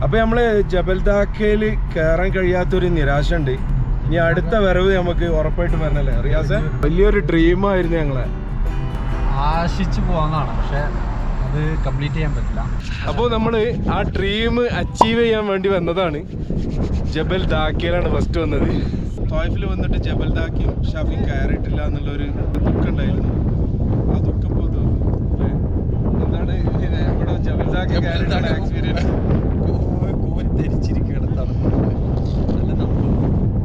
അപ്പോൾ നമ്മൾ ജബൽ ദാക്കയിൽ കയറാൻ കഴിയാത്തൊരു നിരാശ ഉണ്ട്. ഇനി അടുത്ത വരവ് നമുക്ക് ഉറപ്പായിട്ട് വരണല്ലേ റിയാസ്? വലിയൊരു ഡ്രീമായിരുന്നു ഞങ്ങളെ. ആശിച്ചു പോകാന്നാണ്, പക്ഷെ അത് കംപ്ലീറ്റ് ചെയ്യാൻ പറ്റില്ല. അപ്പോൾ നമ്മൾ ആ ഡ്രീം അച്ചീവ് ചെയ്യാൻ വേണ്ടി വന്നതാണ്. ജബൽ ദാക്കയിലാണ് ഫസ്റ്റ് വന്നത്. തായിഫിൽ വന്നിട്ട് ജബൽ ദാക്കയും ഷാഫിയും കയറിയിട്ടില്ല എന്നുള്ളൊരു ദുഃഖം ഉണ്ടായിരുന്നു. ആ ദുഃഖം ഇപ്പോൾ തോന്നുന്നു. എന്താണ് ഇവിടെ ജബൽ ദാക്ക കയറിയിട്ടാണ് എക്സ്പീരിയൻസ്?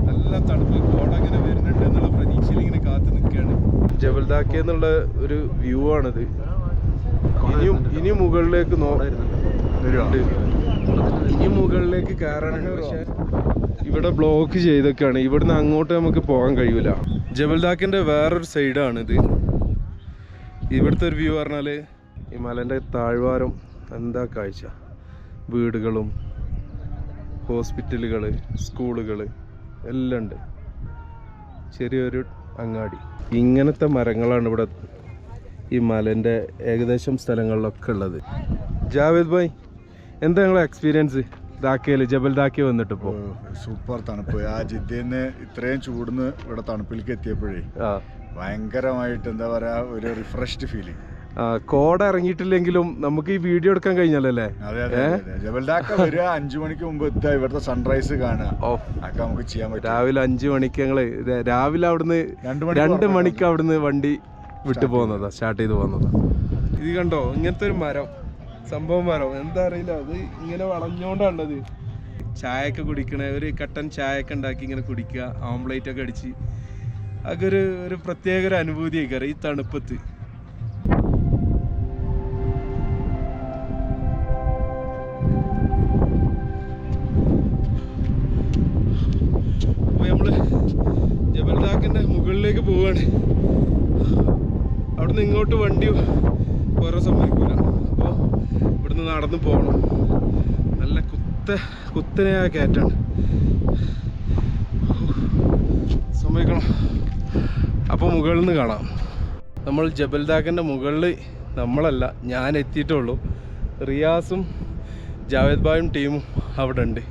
നല്ല തണുപ്പ്, കോട അങ്ങനെ വരുന്നുണ്ട് എന്നുള്ള പ്രതീക്ഷയിൽ ഇങ്ങനെ കാത്തു നിൽക്കുകയാണ്. ജബൽ ദാക്ക എന്നുള്ള ഒരു വ്യൂ ആണിത്. ഇനി മുകളിലേക്ക് ഇനി മുകളിലേക്ക് കയറാനുണ്ട്. പക്ഷെ ഇവിടെ ബ്ലോക്ക് ചെയ്തൊക്കെയാണ്. ഇവിടുന്ന് അങ്ങോട്ട് നമുക്ക് പോകാൻ കഴിയൂല. ജബൽ ദാക്കിന്റെ വേറൊരു സൈഡാണിത്. ഇവിടുത്തെ ഒരു വ്യൂ പറഞ്ഞാൽ ഈ മലൻ്റെ താഴ്വാരം എന്താ കാഴ്ച. വീടുകളും ഹോസ്പിറ്റലുകൾ, സ്കൂളുകൾ എല്ലാം ഉണ്ട്. ചെറിയൊരു അങ്ങാടി. ഇങ്ങനത്തെ മരങ്ങളാണ് ഇവിടെ ഈ മലൻ്റെ ഏകദേശം സ്ഥലങ്ങളിലൊക്കെ ഉള്ളത്. ജാവേദ് ഭായ്, എന്താ നിങ്ങളെ എക്സ്പീരിയൻസ് ദാക്കയിൽ, ജബൽ ദാക്ക വന്നിട്ട്? ഇപ്പോൾ സൂപ്പർ തണുപ്പ്. ആ ജിദ്ദന്ന് ഇത്രയും ചൂടുന്ന് ഇവിടെ തണുപ്പിലേക്ക് എത്തിയപ്പോഴേ ഭയങ്കരമായിട്ട് എന്താ പറയാ, ഒരു റിഫ്രഷ്ഡ് ഫീലിംഗ്. കോട ഇറങ്ങിയിട്ടില്ലെങ്കിലും നമുക്ക് ഈ വീഡിയോ എടുക്കാൻ കഴിഞ്ഞല്ലേ? അതെ അതെ. ജബൽ ദാക്ക വരിക 5 മണിക്ക് മുമ്പ് എത്തുക, ഇവിടുത്തെ സൺറൈസ് കാണുക, അതൊക്കെ നമുക്ക് ചെയ്യാൻ പറ്റും. രാവിലെ 5 മണിക്ക് ഞങ്ങള് രാവിലെ അവിടുന്ന് 2 മണിക്ക് അവിടുന്ന് വണ്ടി വിട്ടു പോകുന്നതാ, സ്റ്റാർട്ട് ചെയ്ത് പോകുന്നതാ. ഇത് കണ്ടോ, ഇങ്ങനത്തെ ഒരു മരം, സംഭവം മരം എന്താ അറിയില്ല, അത് ഇങ്ങനെ വളഞ്ഞോണ്ടാണത്. ചായയൊക്കെ കുടിക്കണ, ഒരു കട്ടൻ ചായയൊക്കെ ഉണ്ടാക്കി ഇങ്ങനെ കുടിക്കുക, ഓംപ്ലേറ്റ് ഒക്കെ അടിച്ച്, അതൊക്കെ ഒരു പ്രത്യേക ഒരു അനുഭൂതിയൊക്കെ ഈ തണുപ്പത്ത്. അപ്പോൾ നമ്മൾ ജബൽ ദാക്കിൻ്റെ മുകളിലേക്ക് പോവുകയാണ്. അവിടുന്ന് ഇങ്ങോട്ട് വണ്ടി പോരാൻ സമ്മതിക്കൂല. അപ്പോൾ ഇവിടുന്ന് നടന്ന് പോകണം. നല്ല കുത്തനെയായ കയറ്റാണ്, സമ്മതിക്കണം. അപ്പോൾ മുകളിൽ നിന്ന് കാണാം. നമ്മൾ ജബൽ ദാക്കിൻ്റെ മുകളിൽ നമ്മളല്ല, ഞാൻ എത്തിയിട്ടുള്ളൂ. റിയാസും ജാവേദ് ഭായും ടീമും അവിടെ ഉണ്ട്.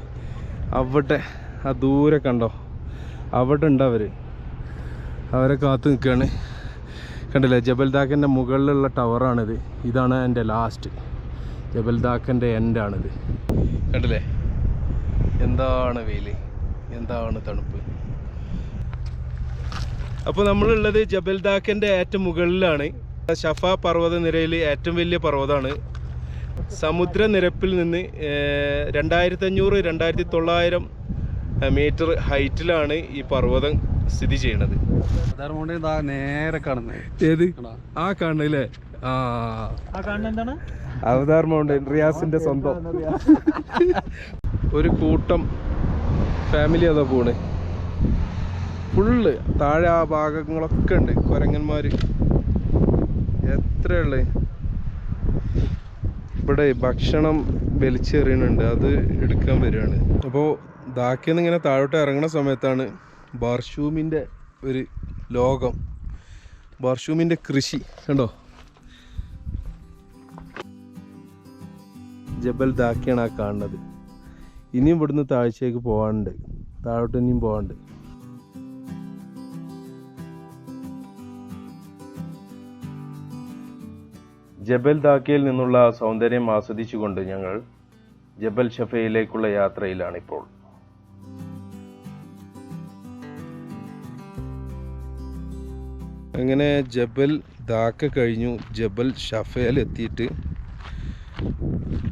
അവിടെ ആ ദൂരെ കണ്ടോ, അവിടെ ഉണ്ട് അവരെ കാത്തു നിൽക്കുകയാണ്. കണ്ടില്ലേ, ജബൽ ദാക്കിൻ്റെ മുകളിലുള്ള ടവറാണിത്. ഇതാണ് എൻ്റെ ലാസ്റ്റ്, ജബൽ ദാക്കിൻ്റെ എൻഡാണിത്. കണ്ടില്ലേ, എന്താണ് വെയിൽ, എന്താണ് തണുപ്പ്. അപ്പോൾ നമ്മളുള്ളത് ജബൽ ദാക്കിൻ്റെ ഏറ്റവും മുകളിലാണ്. ഷഫ പർവ്വതനിരയിൽ ഏറ്റവും വലിയ പർവ്വതമാണ്. സമുദ്രനിരപ്പിൽ നിന്ന് 2500-2900 മീറ്റർ ഹൈറ്റിലാണ് ഈ പർവ്വതം സ്ഥിതി ചെയ്യണത്. നേരെ കാണുന്നത് ഏത്? ആ കാണുന്നില്ലേ, എന്താണ് അവതാർ മൗണ്ടൻ, റിയാസിന്റെ സ്വന്തം. ഒരു കൂട്ടം ഫാമിലി അതാ പോണ്. ഫുള്ള് താഴെ ആ ഭാഗങ്ങളൊക്കെ ഉണ്ട്, കുരങ്ങന്മാര് എത്രയുള്ളേ. ഇവിടെ ഭക്ഷണം വലിച്ചെറിയുന്നുണ്ട്, അത് എടുക്കാൻ വരികയാണ്. അപ്പോൾ ദാക്കയിൽ നിന്ന് ഇങ്ങനെ താഴോട്ട് ഇറങ്ങുന്ന സമയത്താണ് ബാർഷൂമിൻ്റെ ഒരു ലോകം, ബാർഷൂമിൻ്റെ കൃഷി കണ്ടോ. ജബൽ ദാക്കയാണ് ആ കാണുന്നത്. ഇനിയും ഇവിടുന്ന് താഴ്ചയ്ക്ക് പോകാനുണ്ട്, താഴോട്ട് ഇനിയും പോകാനുണ്ട്. ജബൽ ദാക്കയിൽ നിന്നുള്ള സൗന്ദര്യം ആസ്വദിച്ചുകൊണ്ട് ഞങ്ങൾ ജബൽ ഷഫയിലേക്കുള്ള യാത്രയിലാണിപ്പോൾ. അങ്ങനെ ജബൽ ദാക്ക കഴിഞ്ഞു, ജബൽ ഷഫയിൽ എത്തിയിട്ട്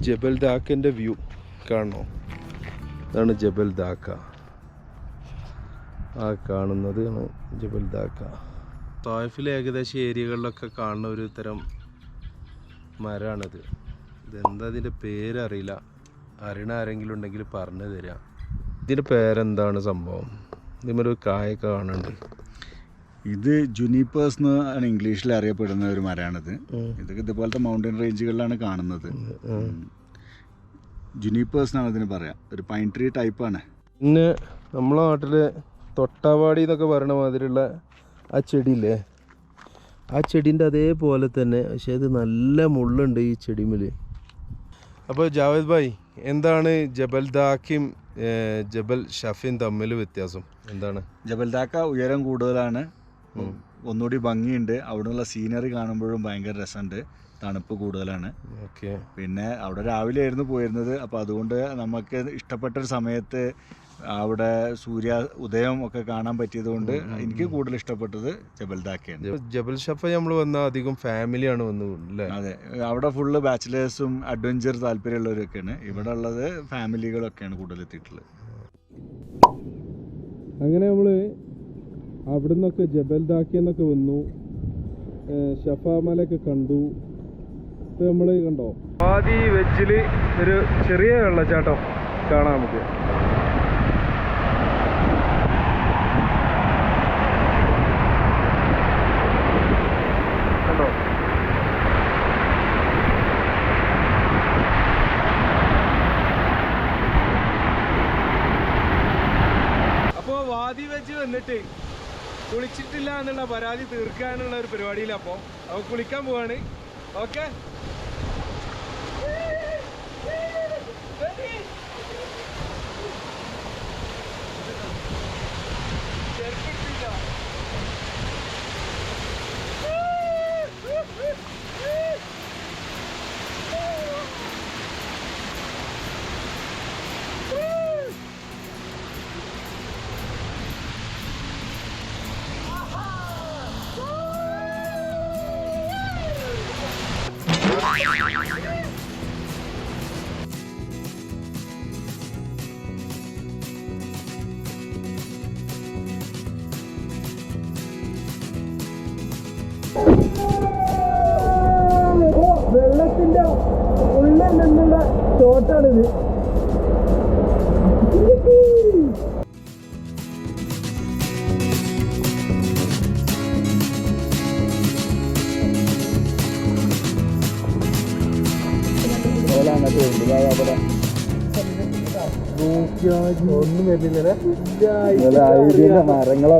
ജബൽ ദാക്കൻ്റെ വ്യൂ കാണണോ? ഇതാണ് ജബൽ ദാക്ക, ആ കാണുന്നത് ആണ് ജബൽ ദാക്ക. തായിഫിലെ ഏകദേശം ഏരിയകളിലൊക്കെ കാണുന്ന ഒരു തരം മരമാണിത്. ഇതെന്താ ഇതിൻ്റെ പേരറിയില്ല, അറിയണ ആരെങ്കിലും ഉണ്ടെങ്കിൽ പറഞ്ഞു തരാം. ഇതിൻ്റെ പേരെന്താണ് സംഭവം? ഇതിമൊരു കായൊക്കെ കാണുന്നുണ്ട്. ഇത് ജുനീപ്പേഴ്സ് എന്നാണ് ഇംഗ്ലീഷിൽ അറിയപ്പെടുന്ന ഒരു മരമാണിത്. ഇതൊക്കെ ഇതുപോലത്തെ മൗണ്ടൻ റേഞ്ചുകളിലാണ് കാണുന്നത്. ജുനീപ്പേഴ്സ് എന്നാണ് ഇതിന് പറയാം. ഒരു പൈൻ ട്രീ ടൈപ്പാണ്. പിന്നെ നമ്മളെ നാട്ടില് തൊട്ടാവാടി എന്നൊക്കെ പറയണ മാതിരിയുള്ള ആ ചെടിയില്ലേ, ആ ചെടീൻ്റെ അതേപോലെ തന്നെ, പക്ഷേ ഇത് നല്ല മുള്ളുണ്ട് ഈ ചെടിമേൽ. അപ്പോൾ ജാവേദ് ഭായ്, എന്താണ് ജബൽ ദാക്കയും ജബൽ ഷഫയും തമ്മിൽ വ്യത്യാസം എന്താണ്? ജബൽ ദാക്ക ഉയരം കൂടുതലാണ്, ഒന്നുകൂടി ഭംഗിയുണ്ട്, അവിടെയുള്ള സീനറി കാണുമ്പോഴും ഭയങ്കര രസമുണ്ട്, തണുപ്പ് കൂടുതലാണ്. ഓക്കെ. പിന്നെ അവിടെ രാവിലെ ആയിരുന്നു പോയിരുന്നത്, അപ്പോൾ അതുകൊണ്ട് നമുക്ക് ഇഷ്ടപ്പെട്ടൊരു സമയത്ത് അവിടെ സൂര്യ ഉദയം ഒക്കെ കാണാൻ പറ്റിയത് കൊണ്ട് എനിക്ക് കൂടുതൽ ഇഷ്ടപ്പെട്ടത് ജബൽ ദാക്കയാണ്. ജബൽ ഷഫ നമ്മൾ വന്ന അധികം ഫാമിലിയാണ് വന്നത്. അതെ, അവിടെ ഫുള്ള് ബാച്ചിലേഴ്സും അഡ്വഞ്ചർ താല്പര്യമുള്ളവരൊക്കെയാണ്. ഇവിടെ ഉള്ളത് ഫാമിലികളൊക്കെയാണ് കൂടുതൽ എത്തിയിട്ടുള്ളത്. അങ്ങനെ നമ്മൾ അവിടെ നിന്നൊക്കെ ജബൽ ദാക്കന്നൊക്കെ വന്നു, ഷഫ മലയൊക്കെ കണ്ടു. ഇപ്പൊ നമ്മൾ കണ്ടോ വാദി വെജില് ഒരു ചെറിയ വെള്ളച്ചാട്ടം കാണാം നമുക്ക്. കണ്ടോ? അപ്പോൾ വാദി വെജ് വന്നിട്ട് കുളിച്ചിട്ടില്ല എന്നുള്ള പരാതി തീർക്കാനുള്ള ഒരു പരിപാടിയില്ല. അപ്പോൾ കുളിക്കാൻ പോവാണ്. ഓക്കെ. വെള്ളത്തിന്റെ ഉള്ളിൽ നിന്നുള്ള ഷോട്ടാണിത്. ഒന്നും വരുന്നില്ല, മരങ്ങളോ.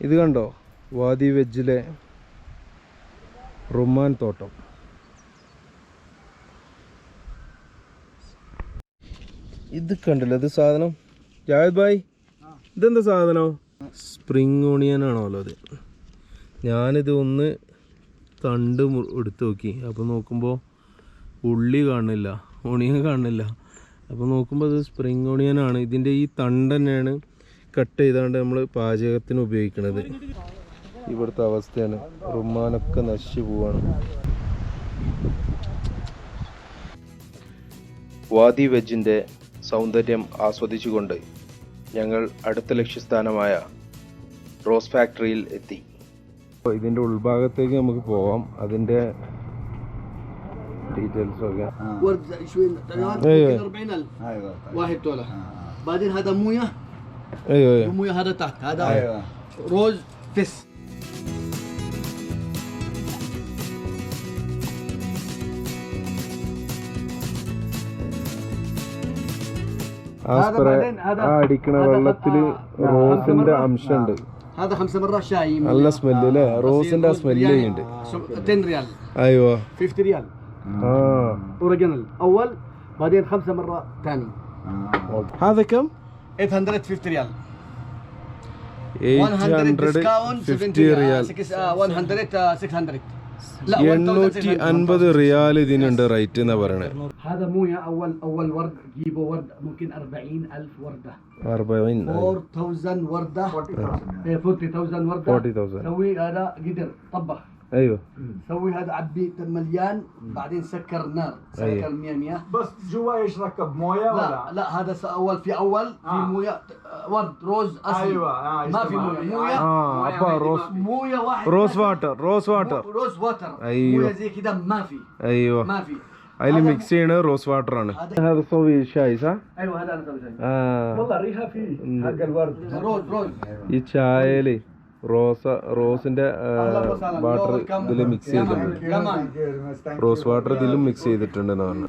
ഇത് കണ്ടോ വാദി വെജിലെ റുമാൻ തോട്ടം. ഇത് കണ്ടില്ല, ഇത് സാധനം ജാവേദ് ഭായ്, ഇതെന്താ സാധനം? സ്പ്രിംഗ് ഓണിയൻ ആണല്ലോ അത്. ഞാനിത് ഒന്ന് തണ്ട് എടുത്ത് നോക്കി, അപ്പോൾ നോക്കുമ്പോൾ ഉള്ളി കാണില്ല, ഓണിയൻ കാണില്ല. അപ്പോൾ നോക്കുമ്പോൾ അത് സ്പ്രിംഗ് ഓണിയനാണ്. ഇതിൻ്റെ ഈ തണ്ട് തന്നെയാണ് കട്ട് ചെയ്താണ്ട് നമ്മൾ പാചകത്തിന് ഉപയോഗിക്കുന്നത്. ഇവിടുത്തെ അവസ്ഥയാണ്, റുമാനൊക്കെ നശിച്ചു പോവാണ്. വാദി വെജിൻ്റെ സൗന്ദര്യം ആസ്വദിച്ചുകൊണ്ട് ഞങ്ങൾ അടുത്ത ലക്ഷ്യസ്ഥാനമായ റോസ് ഫാക്ടറിയിൽ എത്തി. ഇതിൻ്റെ ഉൾഭാഗത്തേക്ക് നമുക്ക് പോവാം, അതിൻ്റെ ഡീറ്റെയിൽസ് ഒക്കെ. അടിക്കണ വെള്ളത്തില് റോസിന്റെ അംശമുണ്ട്, നല്ല സ്മെല്ല് അല്ലേ? റോസിന്റെ ആ സ്മെല്ല് ചെയ്യുന്നുണ്ട്. അയ്യോ 50 ريال اوريجينال اول بعدين 5 مرات ثاني. هذا كم؟ 850 ريال. 850 റിയാൽ. 600 850 റിയാൽ ഇതിനുണ്ട് റേറ്റ് എന്നാ പറയണത്. هذا مويه اول ورد جيبوا ورد ممكن 40,000 ورده. 40,000 ورده. 40,000 ورده. 40,000 سوي هذا قدر طبخ. ايوه سوي هذا عبي مليان بعدين سكر نار، سكر 100 بس جوا ايش ركب مويه ولا لا هذا اول في مويه ورد روز اصلي. ايوه ما في مويه ابا مويه واحد روز واتر روز واتر ايوه مويه زي كده ما في. ايوه ما في. അതിൽ മിക്സ് ചെയ്യണ റോസ് വാട്ടർ ആണ്. ايوه هذا انا اسوي والله ريحه في حق الورد روز. ഈ ചായയില് റോസിന്റെ വാട്ടർ ഇതിൽ മിക്സ് ചെയ്തിട്ടുണ്ട്, റോസ് വാട്ടർ ഇതിലും മിക്സ് ചെയ്തിട്ടുണ്ടെന്ന് പറഞ്ഞു.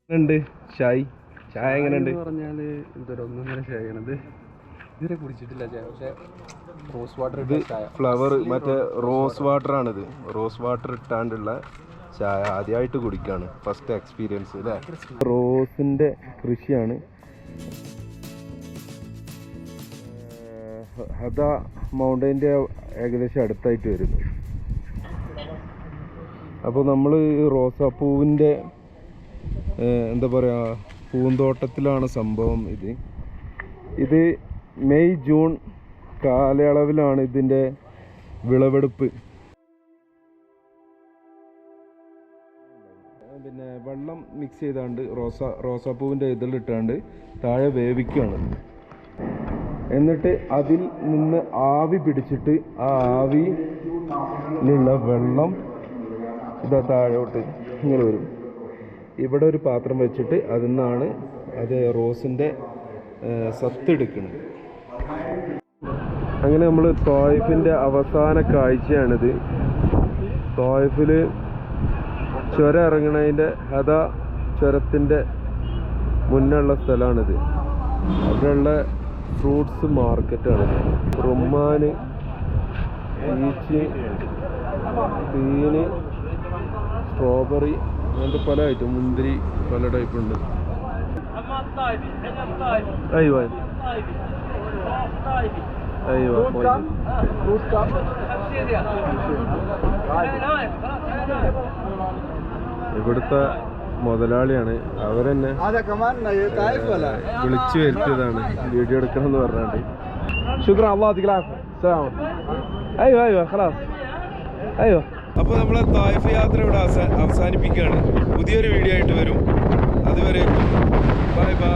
എങ്ങനെയുണ്ട് ചായ എങ്ങനെയുണ്ട്? പറഞ്ഞാല് ഇതൊരു ഒന്നൊന്നര ചായയാണത്. ഇതുവരെ കുടിച്ചിട്ടില്ല ചായ, പക്ഷെ റോസ് വാട്ടർ ഇത് ഫ്ലവർ മറ്റേ റോസ് വാട്ടർ ആണിത്. റോസ് വാട്ടർ ഇട്ടാണ്ടുള്ള ചായ ആദ്യമായിട്ട് കുടിക്കാണ്, ഫസ്റ്റ് എക്സ്പീരിയൻസ് അല്ലേ. റോസിന്റെ കൃഷിയാണ്. ഹദ മൗണ്ടൈൻ്റെ ഏകദേശം അടുത്തായിട്ട് വരുന്നു. അപ്പോൾ നമ്മൾ റോസാപ്പൂവിൻ്റെ എന്താ പറയുക പൂന്തോട്ടത്തിലാണ് സംഭവം. ഇത് മെയ് ജൂൺ കാലയളവിലാണ് ഇതിൻ്റെ വിളവെടുപ്പ്. പിന്നെ വെള്ളം മിക്സ് ചെയ്താണ്ട് റോസാപ്പൂവിൻ്റെ ഇതിലിട്ടാണ്ട് താഴെ വേവിക്കുകയാണ്. എന്നിട്ട് അതിൽ നിന്ന് ആവി പിടിച്ചിട്ട് ആ ആവിയിലുള്ള വെള്ളം ഇതാ താഴോട്ട് ഇങ്ങനെ വരും. ഇവിടെ ഒരു പാത്രം വെച്ചിട്ട് അതിൽ നിന്നാണ് അത് റോസിൻ്റെ സത്തെടുക്കുന്നത്. അങ്ങനെ നമ്മൾ തായിഫിൻ്റെ അവസാന കാഴ്ചയാണിത്. തായിഫിൽ ചുരം ഇറങ്ങണതിൻ്റെ ഹദ ചുരത്തിൻ്റെ മുന്നുള്ള സ്ഥലമാണിത്. അവിടെയുള്ള ഫ്രൂട്ട്സ് മാർക്കറ്റാണിത്. റുമ്മാൻ, ഈച്ച്, തേന്, സ്ട്രോബെറി അങ്ങനത്തെ പല ഐറ്റം, മുന്തിരി പല ടൈപ്പുണ്ട്. അയ്യോ അയ്യോ ഇവിടുത്തെ മുതലാളിയാണ്, അവരെന്നെ വിളിച്ചു വരുത്തിയതാണ് വീഡിയോ എടുക്കണം എന്ന് പറഞ്ഞാണ്ട്. ശുക്രാൻ, അല്ലാഹു യഅഫു. അയ്യോ അയ്യോ ഖലാസ് അയ്യോ. അപ്പോൾ നമ്മളെ തായിഫ് യാത്ര ഇവിടെ അവസാനിപ്പിക്കുകയാണ്. പുതിയൊരു വീഡിയോ ആയിട്ട് വരും. അതുവരെ ബൈ ബൈ.